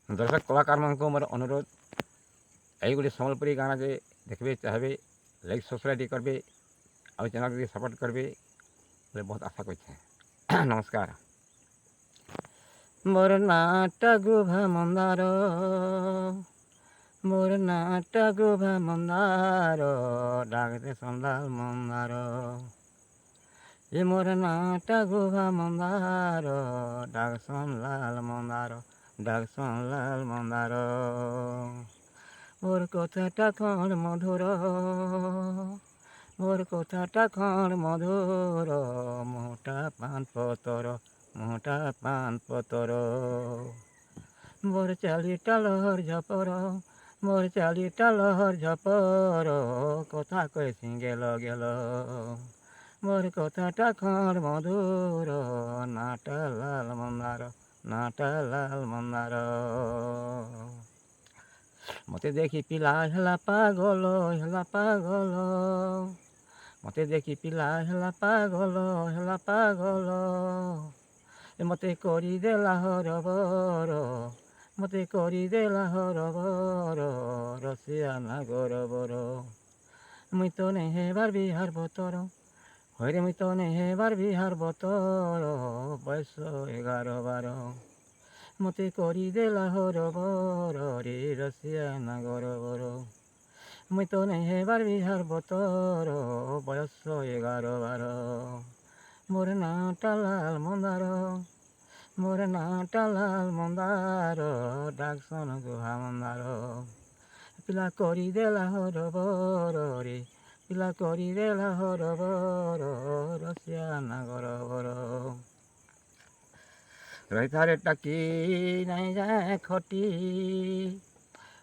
दर्शक कलाकार मान मोर अनुरोध यही गोटे सम्बलपुरी गाना जे देखबे चाहबे लाइक सब्सक्राइब करबे आ चैनल के सपोर्ट करबे बोले बहुत आशा करछे। नमस्कार। मोर नाटा गुभा मंदार मोर नाटा गुभा मंदार डागते संदाल मंदार ये मोर नाटा गुभा मंदार डाग लाल मंदार डाग लाल मंदार मोर कथाटा खंड मधुर मोर कथाटा खंड मधुर मोटा पान पतर मोर चालीटा लहर झपर मोर चालीटा लहर झपर कथा कैसी गेल गेल मोर कथाटा खंड मधुर नाटा लाल मंदार मते देखी पिला हेला पागल मते देखी पिला हेला पागल मते करी देला हरबर मते करी देला हरबर रसिया ना गरबर मुई तो नहीं हेबार बिहार बतर हरे मुई तो नहीं हेबार बिहार बतर बयस 11-12 मते करी देला हरबर रे रसिया ना गरबर मुई तो नहीं हेबार बिहार बतर बयस 11-12 मोर नाटा लाल मंदार मोर नाटा लाल मंदार डाकसन गुहा मंदार पिला करी देला हरबर रे पिला करी देला हरबर रसिया ना गरबर रही थारे टाकी नहीं जाए खटी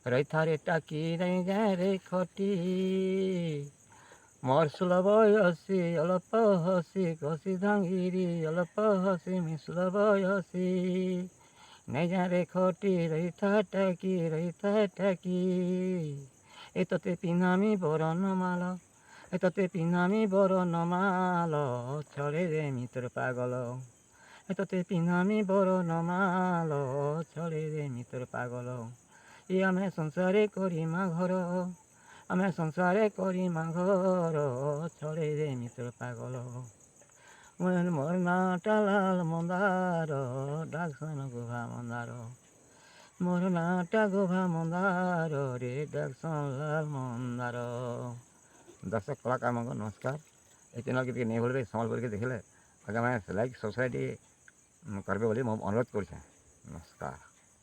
रही थारे टाकी नहीं जाए रे खटी मोर सुलभ हसी अल्प हसी कसी धांगिरी अल्प हसी मिसलभ हसी नहीं जाए रे खटी रही था टाकी ए तोते पिनामी बरन माल ए तोते पिनामी बरन माल छड़े रे मित्र पागल ए तोते पिनामी बरन माल छड़े रे मित्र पागल ये आमे संसारे करी मा घर आमे संसारे करी मा घर छड़े रे मित्र पागल मोर नाटा लाल मंदार डाकसन गुभा मंदार मोर नाटा गुभा मंदार रे डाकसन लाल मंदार। दर्शक कलाकार मंगो नमस्कार। ये चैनल के नहीं भूल सम्बलपुर के देखले आगे मैं लाइक सब्सक्राइब करबे बोली अनुरोध कर। नमस्कार।